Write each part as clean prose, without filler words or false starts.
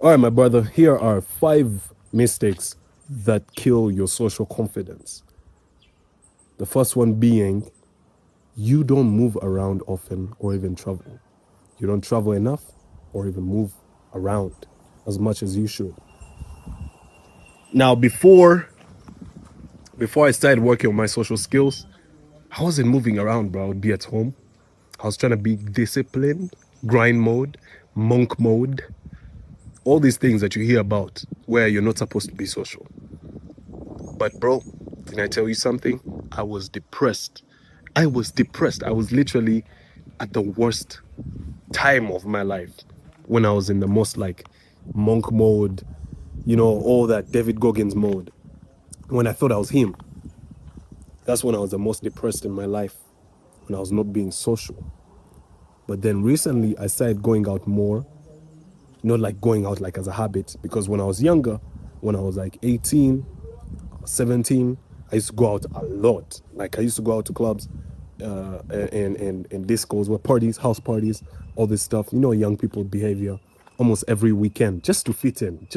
All right, my brother, here are 5 mistakes that kill your social confidence. The first one being you don't move around often or even travel. You don't travel enough or even move around as much as you should. Now, before I started working on my social skills, I wasn't moving around, bro. I would be at home. I was trying to be disciplined, grind mode, monk mode, all these things that you hear about where you're not supposed to be social. But bro, can I tell you something? I was depressed. I was depressed. I was literally at the worst time of my life when I was in the most like monk mode, all that David Goggins mode. When I thought I was him, that's when I was the most depressed in my life, when I was not being social. But then recently I started going out more, not like going out like as a habit, because when I was younger, when I was like 18, 17, I used to go out a lot. Like I used to go out to clubs and discos, where parties, house parties, all this stuff. Young people behavior almost every weekend, just to fit in,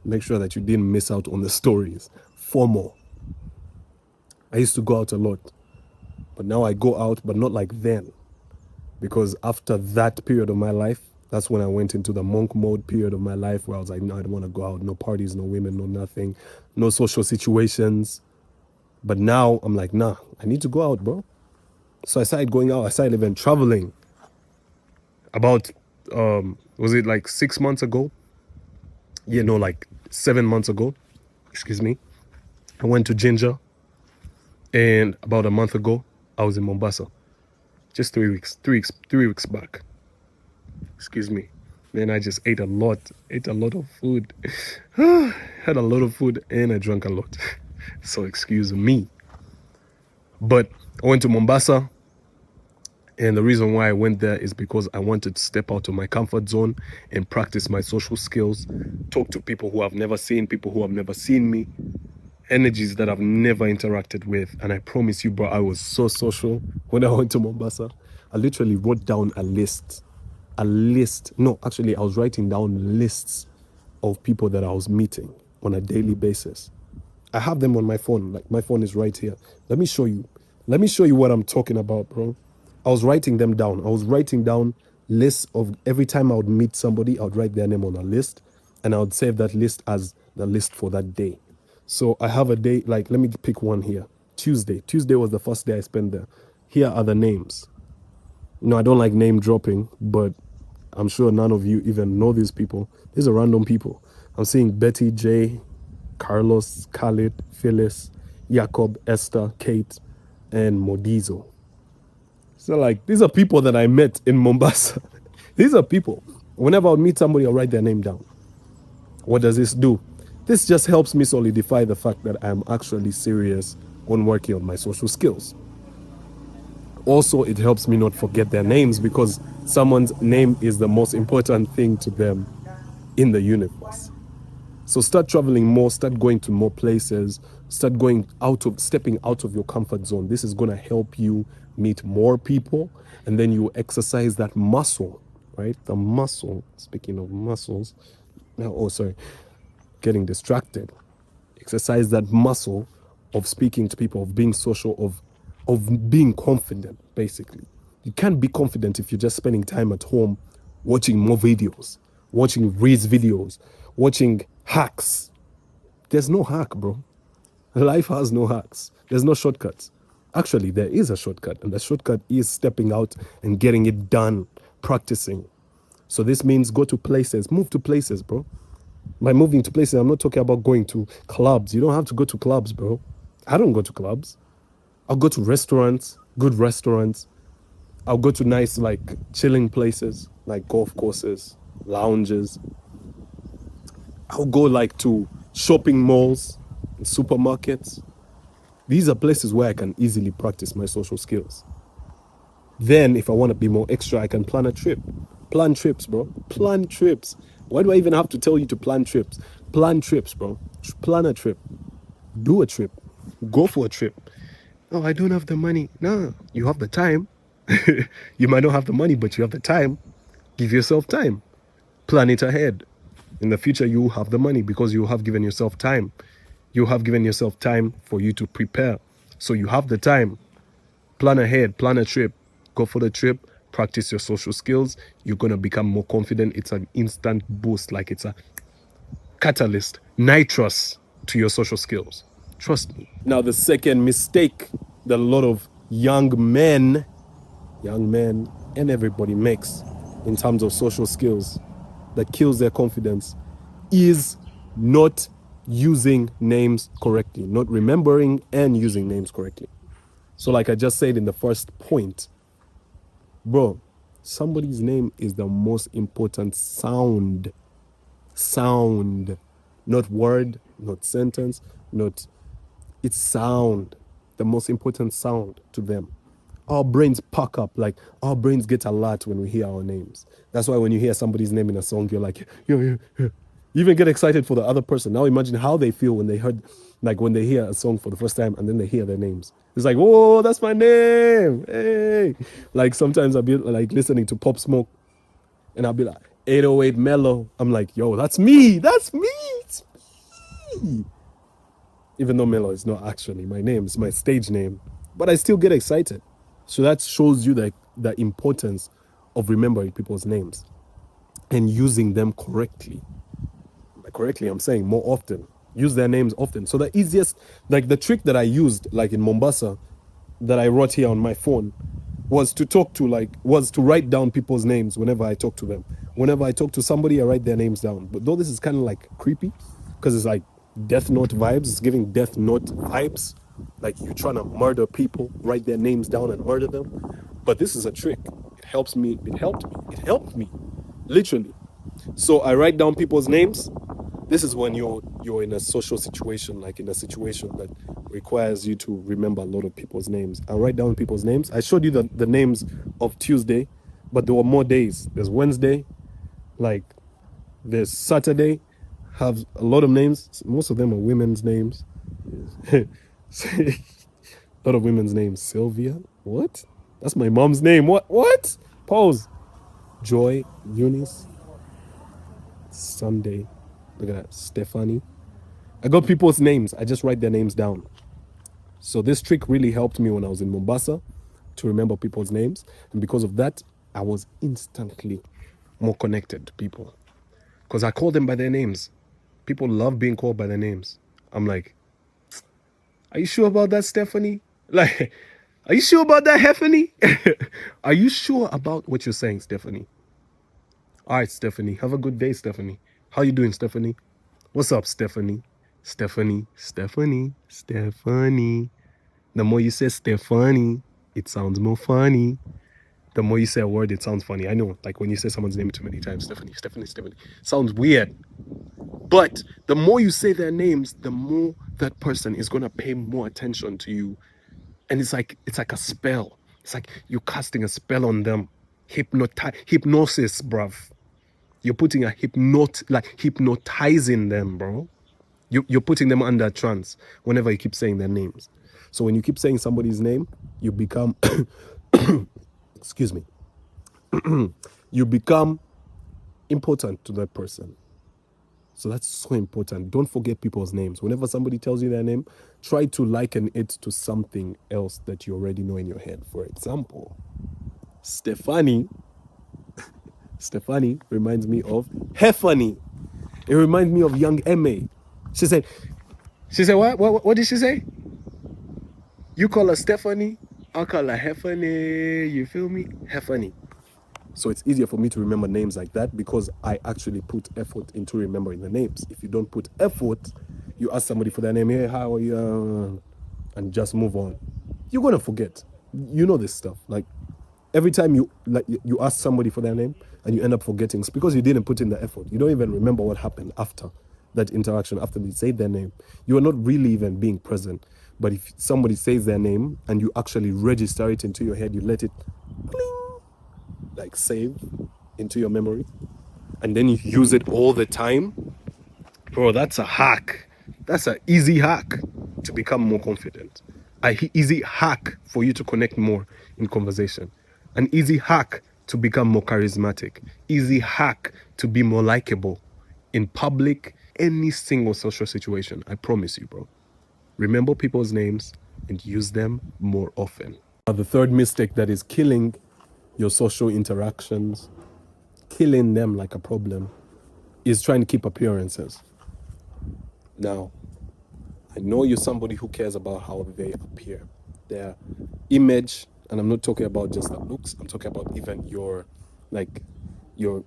Make sure that you didn't miss out on the stories. FOMO. I used to go out a lot, but now I go out, but not like then. Because after that period of my life, that's when I went into the monk mode period of my life where I was like, no, I don't want to go out. No parties, no women, no nothing, no social situations. But now I'm like, nah, I need to go out, bro. So I started going out. I started even traveling. About, was it like 6 months ago? Yeah, no, like 7 months ago. Excuse me. I went to Ginger. And about a month ago, I was in Mombasa. Just 3 weeks, 3 weeks back. Excuse me. Man, I just ate a lot of food. Had a lot of food and I drank a lot. So excuse me. But I went to Mombasa. And the reason why I went there is because I wanted to step out of my comfort zone and practice my social skills, talk to people who I've never seen, people who have never seen me, energies that I've never interacted with. And I promise you, bro, I was so social when I went to Mombasa. I literally wrote down a list. No, actually, I was writing down lists of people that I was meeting on a daily basis. I have them on my phone. Like, my phone is right here. Let me show you. Let me show you what I'm talking about, bro. I was writing them down. I was writing down lists of every time I would meet somebody, I would write their name on a list and I would save that list as the list for that day. So I have a day, like, let me pick one here. Tuesday. Tuesday was the first day I spent there. Here are the names. No, I don't like name dropping, but I'm sure none of you even know these people. These are random people. I'm seeing Betty, J, Carlos, Khalid, Phyllis, Jacob, Esther, Kate, and Modizo. So like, these are people that I met in Mombasa. These are people. Whenever I would meet somebody, I'll write their name down. What does this do? This just helps me solidify the fact that I'm actually serious on working on my social skills. Also, it helps me not forget their names because someone's name is the most important thing to them in the universe. So start traveling more, start going to more places, start stepping out of your comfort zone. This is going to help you meet more people, and then you exercise that muscle, right? The muscle, speaking of muscles, getting distracted. Exercise that muscle of speaking to people, of being social, of being confident, basically. You can't be confident if you're just spending time at home watching more videos, watching Reels videos, watching hacks. There's no hack, bro. Life has no hacks. There's no shortcuts. Actually, there is a shortcut, and the shortcut is stepping out and getting it done, practicing. So this means go to places, move to places, bro. By moving to places, I'm not talking about going to clubs. You don't have to go to clubs, bro. I don't go to clubs. I'll go to restaurants, good restaurants. I'll go to nice, like, chilling places, like golf courses, lounges. I'll go, like, to shopping malls, supermarkets. These are places where I can easily practice my social skills. Then, if I want to be more extra, I can plan a trip. Plan trips, bro. Plan trips. Why do I even have to tell you to plan trips? Plan trips, bro. Plan a trip. Do a trip. Go for a trip. Oh, I don't have the money. No, you have the time. You might not have the money, but you have the time. Give yourself time. Plan it ahead. In the future, you will have the money because you have given yourself time. You have given yourself time for you to prepare. So you have the time. Plan ahead, plan a trip, go for the trip, practice your social skills. You're going to become more confident. It's an instant boost, like it's a catalyst, nitrous to your social skills. Trust me. Now, the second mistake that a lot of young men, and everybody makes in terms of social skills that kills their confidence is not using names correctly, not remembering and using names correctly. So like I just said in the first point, bro, somebody's name is the most important sound, not word, not sentence, not, it's sound, the most important sound to them. Our brains puck up, like our brains get alert when we hear our names. That's why when you hear somebody's name in a song, you're like, yo. You even get excited for the other person. Now imagine how they feel when they heard, like when they hear a song for the first time and then they hear their names. It's like, whoa, that's my name. Hey. Like sometimes I'll be like listening to Pop Smoke and I'll be like, 808 Mellow. I'm like, yo, that's me. That's me. It's me. Even though Mellow is not actually my name, it's my stage name. But I still get excited. So that shows you the importance of remembering people's names and using them correctly. By correctly, I'm saying more often. Use their names often. So the easiest, like the trick that I used, like in Mombasa, that I wrote here on my phone, was to write down people's names whenever I talk to them. Whenever I talk to somebody, I write their names down. But though this is kind of like creepy, because it's like Death Note vibes, it's giving Death Note vibes. Like you're trying to murder people, write their names down and murder them. But this is a trick. It helps me. It helped me, literally. So I write down people's names. This is when you're in a social situation, like in a situation that requires you to remember a lot of people's names. I write down people's names. I showed you the names of Tuesday, but there were more days. There's Wednesday, like there's Saturday, have a lot of names. Most of them are women's names. A lot of women's names. Sylvia, what? That's my mom's name. What? Pause. Joy, Eunice, Sunday. Look at that. Stephanie. I got people's names. I just write their names down. So this trick really helped me when I was in Mombasa to remember people's names. And because of that, I was instantly more connected to people. Because I call them by their names. People love being called by their names. I'm like, are you sure about that, Stephanie? Like, are you sure about that, Heffany? Are you sure about what you're saying, Stephanie? All right, Stephanie. Have a good day, Stephanie. How you doing, Stephanie? What's up, Stephanie? Stephanie. The more you say Stephanie, it sounds more funny. The more you say a word, it sounds funny. I know, like when you say someone's name too many times, Stephanie. Sounds weird. But the more you say their names, the more that person is going to pay more attention to you. And it's like a spell. It's like you're casting a spell on them. Hypnosis, bruv. You're putting hypnotizing them, bro. You're putting them under a trance whenever you keep saying their names. So when you keep saying somebody's name, you become, excuse me, you become important to that person. So that's so important. Don't forget people's names. Whenever somebody tells you their name, try to liken it to something else that you already know in your head. For example, Stephanie reminds me of Heffany. It reminds me of young M.A. She said, what did she say? You call her Stephanie, I'll call her Heffany. You feel me? Heffany. So it's easier for me to remember names like that because I actually put effort into remembering the names. If you don't put effort, you ask somebody for their name, hey, how are you? And just move on. You're going to forget. You know this stuff. Like every time you ask somebody for their name and you end up forgetting, it's because you didn't put in the effort. You don't even remember what happened after that interaction, after they say their name. You are not really even being present. But if somebody says their name and you actually register it into your head, you let it bling, like save into your memory, and then you use it all the time, bro, that's a hack. That's an easy hack to become more confident. An easy hack for you to connect more in conversation. An easy hack to become more charismatic. Easy hack to be more likable in public, any single social situation. I promise you, bro. Remember people's names and use them more often. The third mistake that is killing your social interactions, killing them like a problem, is trying to keep appearances. Now, I know you're somebody who cares about how they appear, their image, and I'm not talking about just the looks. I'm talking about even your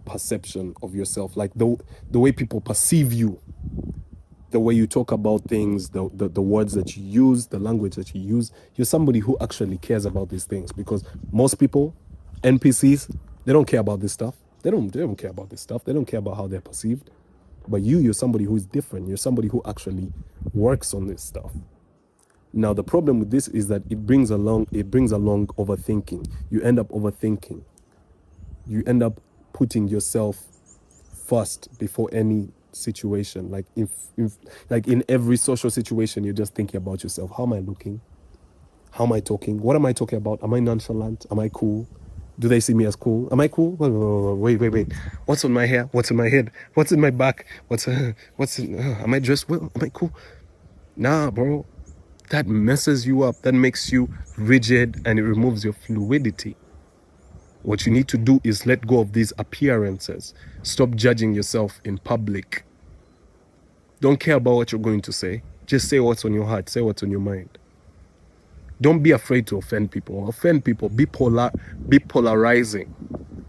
perception of yourself, like the way people perceive you, the way you talk about things, the words that you use, the language that you use. You're somebody who actually cares about these things, because most people, NPCs, they don't care about this stuff. They don't care about this stuff. They don't care about how they're perceived. But you're somebody who is different. You're somebody who actually works on this stuff. Now, the problem with this is that it brings along overthinking. You end up overthinking. You end up putting yourself first before any situation. Like in every social situation, you're just thinking about yourself. How am I looking? How am I talking? What am I talking about? Am I nonchalant? Am I cool? Do they see me as cool? Am I cool? Wait. What's on my hair? What's in my head? What's in my back? Am I dressed well? Am I cool? Nah, bro. That messes you up. That makes you rigid, and it removes your fluidity. What you need to do is let go of these appearances. Stop judging yourself in public. Don't care about what you're going to say. Just say what's on your heart. Say what's on your mind. Don't be afraid to offend people. Offend people. Be polarizing.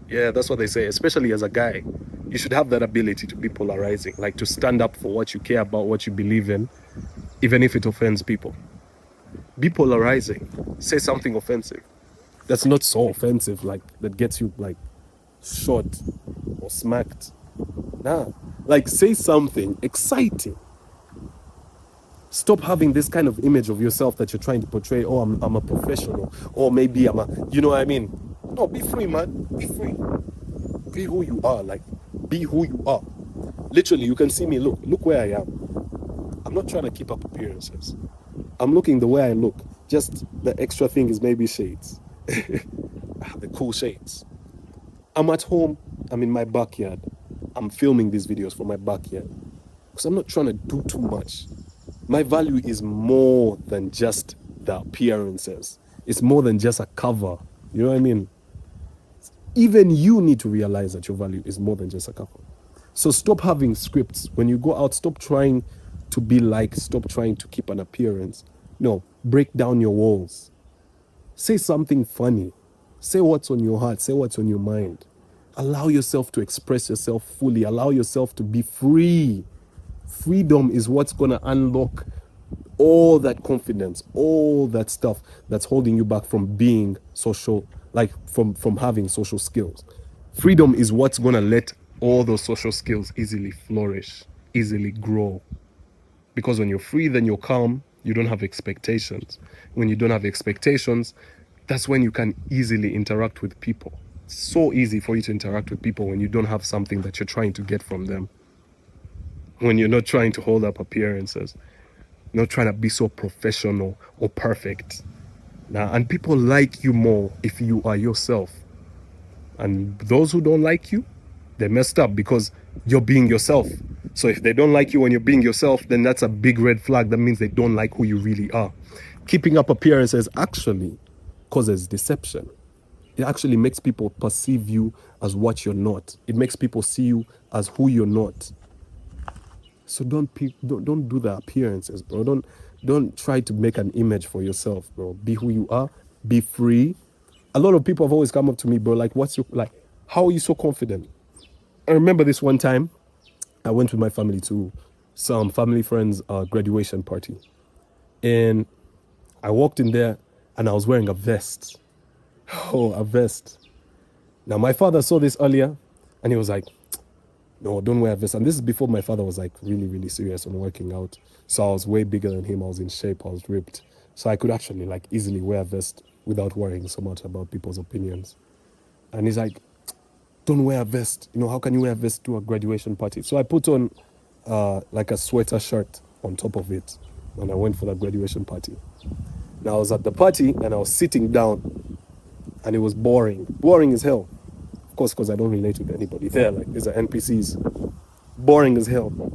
Yeah, that's what they say. Especially as a guy, you should have that ability to be polarizing, like to stand up for what you care about, what you believe in, even if it offends people. Be polarizing. Say something offensive. That's not so offensive, like that gets you like shot or smacked. Nah, like say something exciting. Stop having this kind of image of yourself that you're trying to portray. Oh, I'm a professional, or maybe I'm a, you know what I mean? No, be free, man. Be free. Be who you are. Like, be who you are. Literally, you can see me. Look where I am. I'm not trying to keep up appearances. I'm looking the way I look. Just the extra thing is maybe shades. The cool shades. I'm at home. I'm in my backyard. I'm filming these videos from my backyard because I'm not trying to do too much. My value is more than just the appearances. It's more than just a cover. You know what I mean? Even you need to realize that your value is more than just a cover. So stop having scripts. When you go out, stop trying to be like, stop trying to keep an appearance. No, break down your walls. Say something funny. Say what's on your heart. Say what's on your mind. Allow yourself to express yourself fully. Allow yourself to be free. Freedom is what's going to unlock all that confidence, all that stuff that's holding you back from being social, like from having social skills. Freedom is what's going to let all those social skills easily flourish, easily grow. Because when you're free, then you're calm. You don't have expectations. When you don't have expectations, that's when you can easily interact with people. It's so easy for you to interact with people when you don't have something that you're trying to get from them. When you're not trying to hold up appearances, not trying to be so professional or perfect. Now, and people like you more if you are yourself. And those who don't like you, they're messed up because you're being yourself. So if they don't like you when you're being yourself, then that's a big red flag. That means they don't like who you really are. Keeping up appearances actually causes deception. It actually makes people perceive you as what you're not. It makes people see you as who you're not. So don't do the appearances, bro. Don't try to make an image for yourself, bro. Be who you are. Be free. A lot of people have always come up to me, bro, like, how are you so confident? I remember this one time, I went with my family to some family friends' graduation party. And I walked in there and I was wearing a vest. Oh, a vest. Now, my father saw this earlier and he was like, no, don't wear a vest. And this is before my father was like really, really serious on working out. So I was way bigger than him. I was in shape. I was ripped. So I could actually like easily wear a vest without worrying so much about people's opinions. And he's like, don't wear a vest. You know, how can you wear a vest to a graduation party? So I put on like a sweater shirt on top of it when I went for that graduation party. Now I was at the party and I was sitting down and it was boring. Boring as hell. Of course, because I don't relate with anybody there. Like, these are NPCs. boring as hell, bro.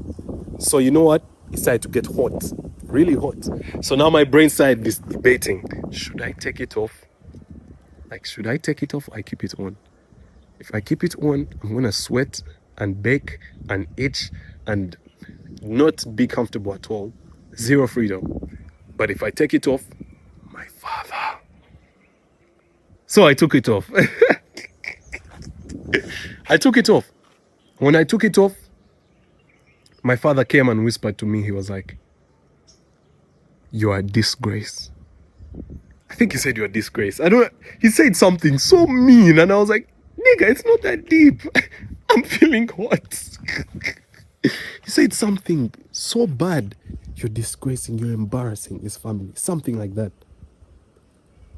So you know what? It started to get hot, really hot. So now my brain started this debating: should I take it off? Like, should I take it off? Or I keep it on. If I keep it on, I'm gonna sweat and bake and itch and not be comfortable at all. Zero freedom. But if I take it off, my father. So I took it off. I took it off. When I took it off, my father came and whispered to me. He was like, "You are a disgrace." I think he said you're a disgrace. I don't. He said something so mean, and I was like, "Nigga, it's not that deep." I'm feeling hot. He said something so bad. You're disgracing. You're embarrassing his family. Something like that.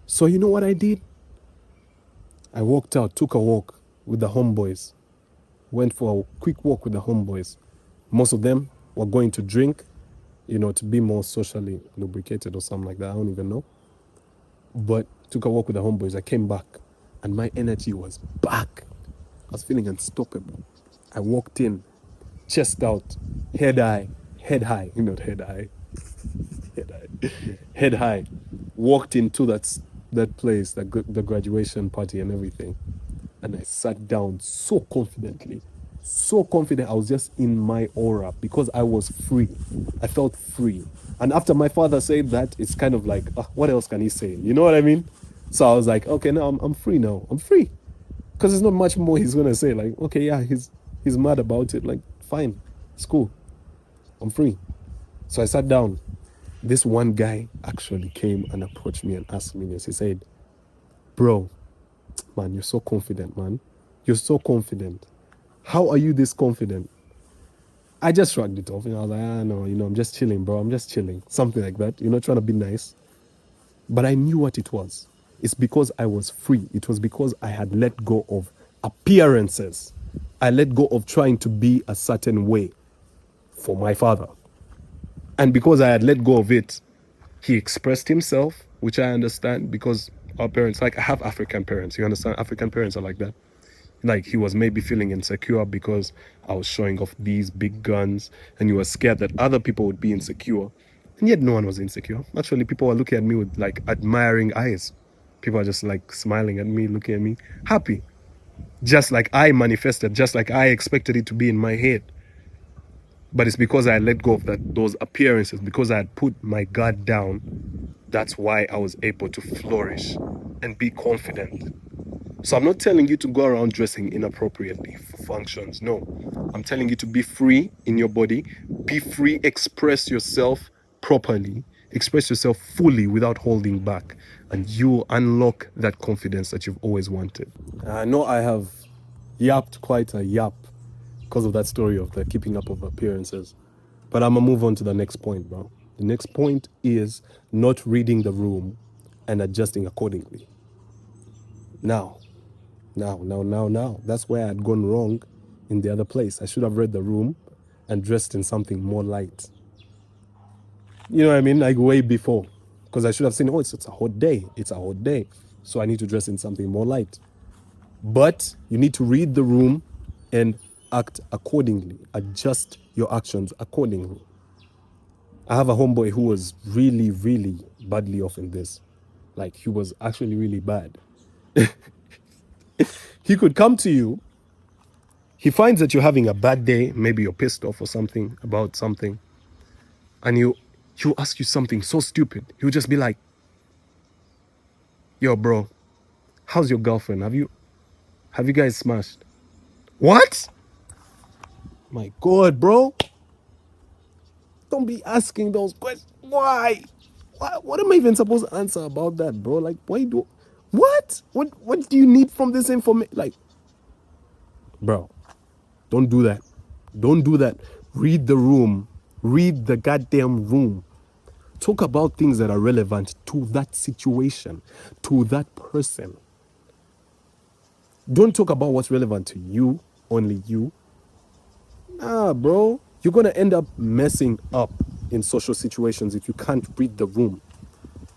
So you know what I did? I walked out, took a walk with the homeboys. Went for a quick walk with the homeboys. Most of them were going to drink, you know, to be more socially lubricated or something like that. I don't even know. But took a walk with the homeboys. I came back and my energy was back. I was feeling unstoppable. I walked in, chest out, head high, not head high, head high. Walked into that place, the graduation party and everything. And I sat down so confidently. So confident. I was just in my aura because I was free. I felt free. And after my father said that, it's kind of like, what else can he say? You know what I mean? So I was like, okay, now I'm free now. I'm free. Because there's not much more he's going to say. Like, okay, yeah, he's mad about it. Like, fine. It's cool. I'm free. So I sat down. This one guy actually came and approached me and asked me this. He said, bro, man, you're so confident, man. You're so confident. How are you this confident? I just shrugged it off. And I was like, no, I'm just chilling, bro. I'm just chilling. Something like that. Trying to be nice. But I knew what it was. It's because I was free. It was because I had let go of appearances. I let go of trying to be a certain way for my father. And because I had let go of it, he expressed himself, which I understand because our parents, like I have African parents. You understand? African parents are like that. Like he was maybe feeling insecure because I was showing off these big guns and he was scared that other people would be insecure. And yet no one was insecure. Actually, people were looking at me with like admiring eyes. People are just like smiling at me, looking at me, happy. Just like I manifested, just like I expected it to be in my head. But it's because I let go of those appearances, because I had put my guard down. That's why I was able to flourish and be confident. So I'm not telling you to go around dressing inappropriately for functions. No, I'm telling you to be free in your body, be free, express yourself properly, express yourself fully without holding back, and you unlock that confidence that you've always wanted. I know I have yapped quite a yap because of that story of the keeping up of appearances, but I'm gonna move on to the next point, bro. The next point is not reading the room and adjusting accordingly. Now, that's where I had gone wrong in the other place. I should have read the room and dressed in something more light. You know what I mean? Like way before. Because I should have seen, it's a hot day. It's a hot day. So I need to dress in something more light. But you need to read the room and act accordingly. Adjust your actions accordingly. I have a homeboy who was really, really badly off in this. Like he was actually really bad. He could come to you. He finds that you're having a bad day. Maybe you're pissed off or something about something. And he'll ask you something so stupid. He'll just be like, yo, bro, how's your girlfriend? Have you guys smashed? What? My God, bro. Don't be asking those questions. Why? What am I even supposed to answer about that, bro? Like, why do... What? What do you need from this information? Like, bro, don't do that. Don't do that. Read the room. Read the goddamn room. Talk about things that are relevant to that situation, to that person. Don't talk about what's relevant to you, only you. Nah, bro. You're going to end up messing up in social situations if you can't read the room.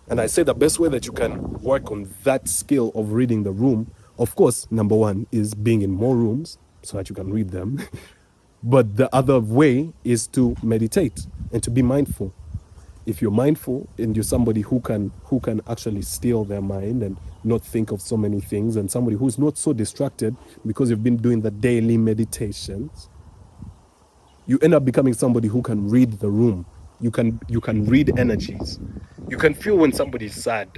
And I say the best way that you can work on that skill of reading the room, of course, number one is being in more rooms so that you can read them. But the other way is to meditate and to be mindful. If you're mindful and you're somebody who can actually still their mind and not think of so many things, and somebody who's not so distracted because you've been doing the daily meditations, you end up becoming somebody who can read the room. You can read energies. You can feel when somebody's sad,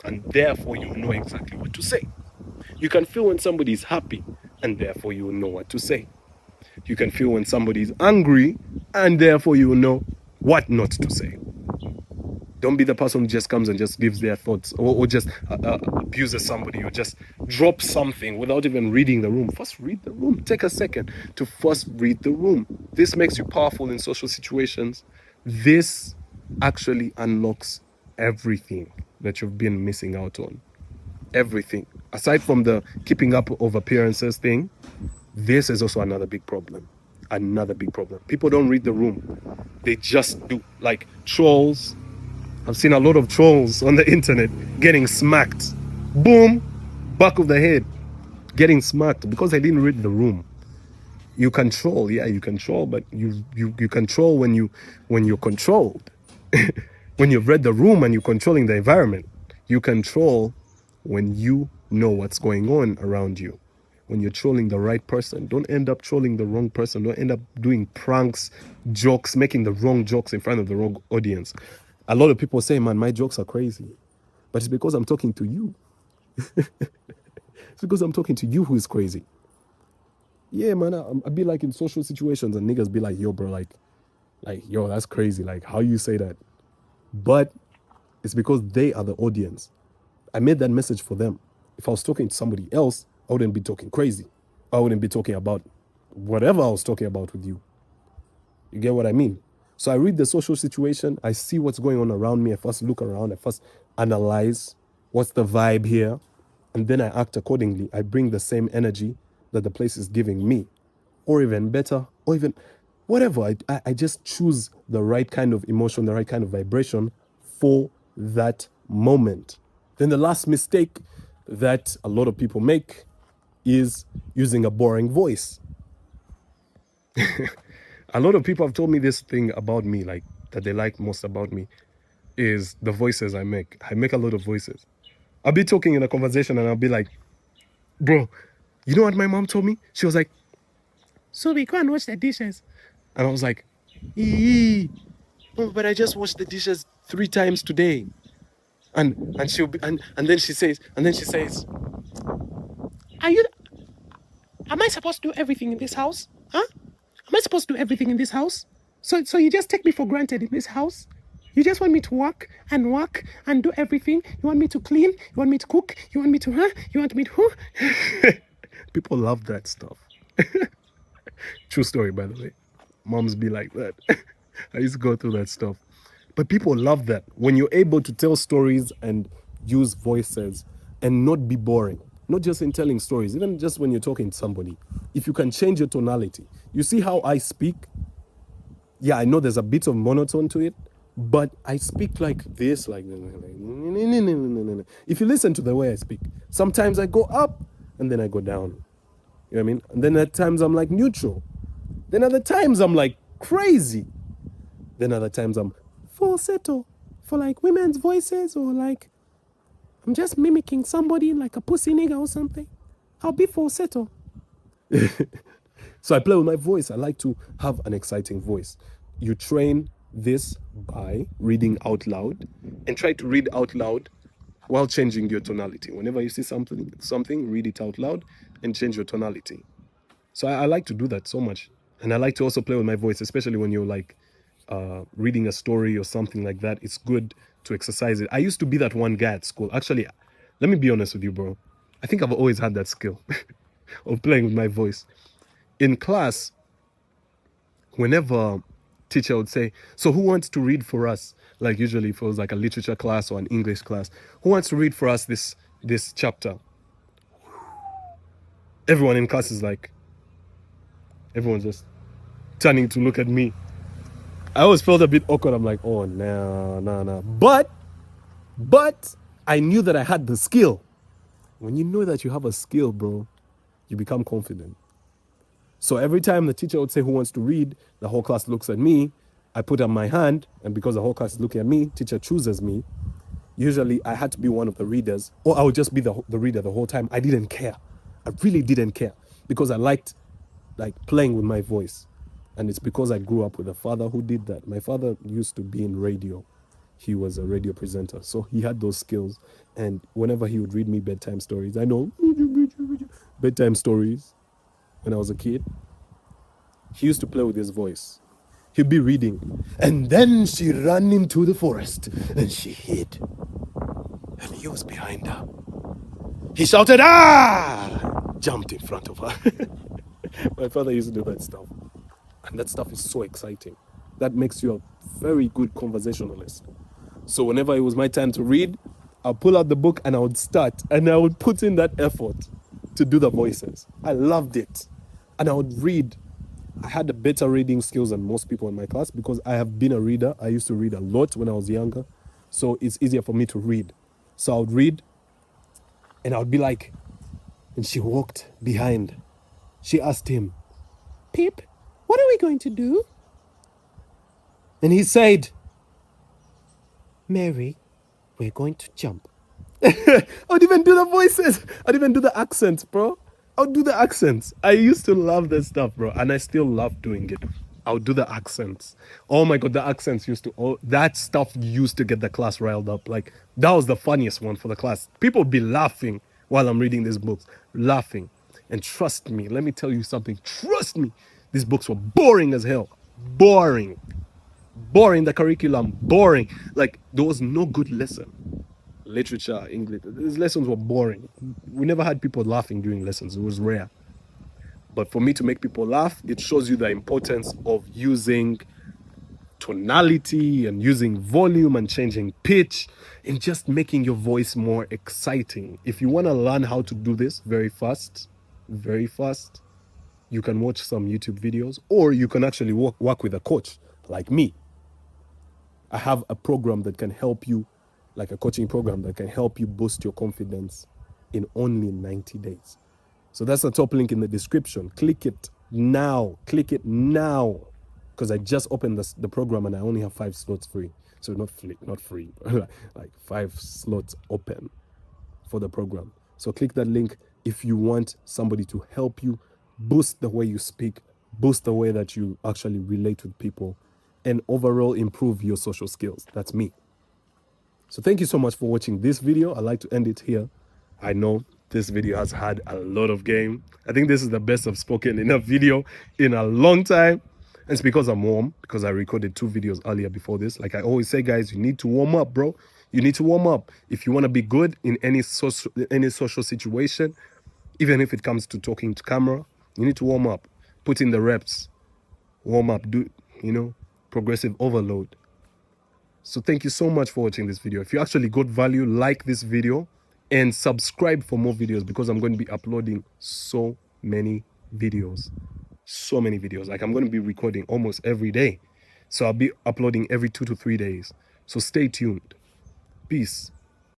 and therefore you know exactly what to say. You can feel when somebody's happy, and therefore you will know what to say. You can feel when somebody's angry, and therefore you will know what not to say. Don't be the person who just comes and just gives their thoughts, or just abuses somebody, or just drops something without even reading the room. First, read the room. Take a second to first read the room. This makes you powerful in social situations. This actually unlocks everything that you've been missing out on. Everything. Aside from the keeping up of appearances thing, this is also another big problem. Another big problem. People don't read the room. They just do. Like trolls. I've seen a lot of trolls on the internet getting smacked. Boom, back of the head, getting smacked because they didn't read the room. You control, yeah, you control, but you control when you're controlled. When you've read the room and you're controlling the environment. You control when you know what's going on around you. When you're trolling the right person, don't end up trolling the wrong person. Don't end up doing pranks, jokes, making the wrong jokes in front of the wrong audience. A lot of people say, man, my jokes are crazy. But it's because I'm talking to you. It's because I'm talking to you who is crazy. Yeah, man, I'd be like in social situations and niggas be like, yo, bro, like, yo, that's crazy. Like, how you say that? But it's because they are the audience. I made that message for them. If I was talking to somebody else, I wouldn't be talking crazy. I wouldn't be talking about whatever I was talking about with you. You get what I mean? So I read the social situation. I see what's going on around me. I first look around. I first analyze what's the vibe here. And then I act accordingly. I bring the same energy that the place is giving me. Or even better, or even whatever. I just choose the right kind of emotion, the right kind of vibration for that moment. Then the last mistake that a lot of people make is using a boring voice. A lot of people have told me this thing about me, like that they like most about me, is the voices I make. I make a lot of voices. I'll be talking in a conversation and I'll be like, bro, you know what my mom told me? She was like, Subi, go and wash the dishes. And I was like, oh, but I just washed the dishes 3 times today. And she'll be and then she says, Are you am I supposed to do everything in this house? Huh? Am I supposed to do everything in this house? So you just take me for granted in this house? You just want me to work and do everything? You want me to clean? You want me to cook? You want me to You want me to People love that stuff. True story, by the way. Moms be like that. I used to go through that stuff. But people love that. When you're able to tell stories and use voices and not be boring. Not just in telling stories, even just when you're talking to somebody. If you can change your tonality. You see how I speak? Yeah, I know there's a bit of monotone to it, but I speak like this, like if you listen to the way I speak, sometimes I go up and then I go down. You know what I mean? And then at times I'm like neutral. Then other times I'm like crazy. Then other times I'm falsetto for like women's voices, or like I'm just mimicking somebody like a pussy nigga or something. I'll be falsetto. So I play with my voice. I like to have an exciting voice. You train this by reading out loud, and try to read out loud while changing your tonality. Whenever you see something, read it out loud and change your tonality. So I like to do that so much. And I like to also play with my voice, especially when you're like reading a story or something like that. It's good to exercise it. I used to be that one guy at school. Actually, let me be honest with you, bro. I think I've always had that skill of playing with my voice. In class, whenever teacher would say, so who wants to read for us? Like usually if it was like a literature class or an English class, who wants to read for us this chapter? Everyone in class is like, everyone's just turning to look at me. I always felt a bit awkward. I'm like, oh, no. But I knew that I had the skill. When you know that you have a skill, bro, you become confident. So every time the teacher would say, who wants to read? The whole class looks at me. I put up my hand, and because the whole class is looking at me, teacher chooses me. Usually I had to be one of the readers, or I would just be the reader the whole time. I didn't care. I really didn't care because I liked like playing with my voice. And it's because I grew up with a father who did that. My father used to be in radio. He was a radio presenter. So he had those skills. And whenever he would read me bedtime stories, I know bedtime stories when I was a kid, he used to play with his voice. He'd be reading. And then she ran into the forest and she hid. And he was behind her. He shouted, ah! Jumped in front of her. My father used to do that stuff. And that stuff is so exciting. That makes you a very good conversationalist. So whenever it was my time to read, I'll pull out the book and I would start. And I would put in that effort to do the voices. I loved it. And I would read. I had the better reading skills than most people in my class because I have been a reader. I used to read a lot when I was younger. So it's easier for me to read. So I would read and I would be like, and she walked behind. She asked him, Pip, what are we going to do? And he said, Mary, we're going to jump. I'd even do the voices. I'd even do the accents, bro. I'll do the accents. I used to love that stuff, bro. And I still love doing it. I'll do the accents. Oh my God, the accents that stuff used to get the class riled up. Like, that was the funniest one for the class. People would be laughing while I'm reading these books. Laughing. And trust me, let me tell you something. Trust me. These books were boring as hell. Boring. Boring, the curriculum. Boring. Like, there was no good lesson. Literature, English. These lessons were boring. We never had people laughing during lessons. It was rare. But for me to make people laugh, it shows you the importance of using tonality and using volume and changing pitch and just making your voice more exciting. If you want to learn how to do this very fast, you can watch some YouTube videos, or you can actually work with a coach like me. I have a program that can help you, like a coaching program that can help you boost your confidence in only 90 days. So that's the top link in the description. Click it now. Click it now. Because I just opened the program and I only have 5 slots free. So not free, like 5 slots open for the program. So click that link if you want somebody to help you boost the way you speak, boost the way that you actually relate with people, and overall improve your social skills. That's me. So thank you so much for watching this video. I'd like to end it here. I know this video has had a lot of game. I think this is the best I've spoken in a video in a long time. And it's because I'm warm, because I recorded 2 videos earlier before this. Like I always say, guys, you need to warm up, bro. You need to warm up. If you want to be good in any social situation, even if it comes to talking to camera, you need to warm up. Put in the reps. Warm up. Do, progressive overload. So thank you so much for watching this video. If you actually got value, like this video and subscribe for more videos, because I'm going to be uploading so many videos. Like I'm going to be recording almost every day. So I'll be uploading every 2 to 3 days. So stay tuned. Peace.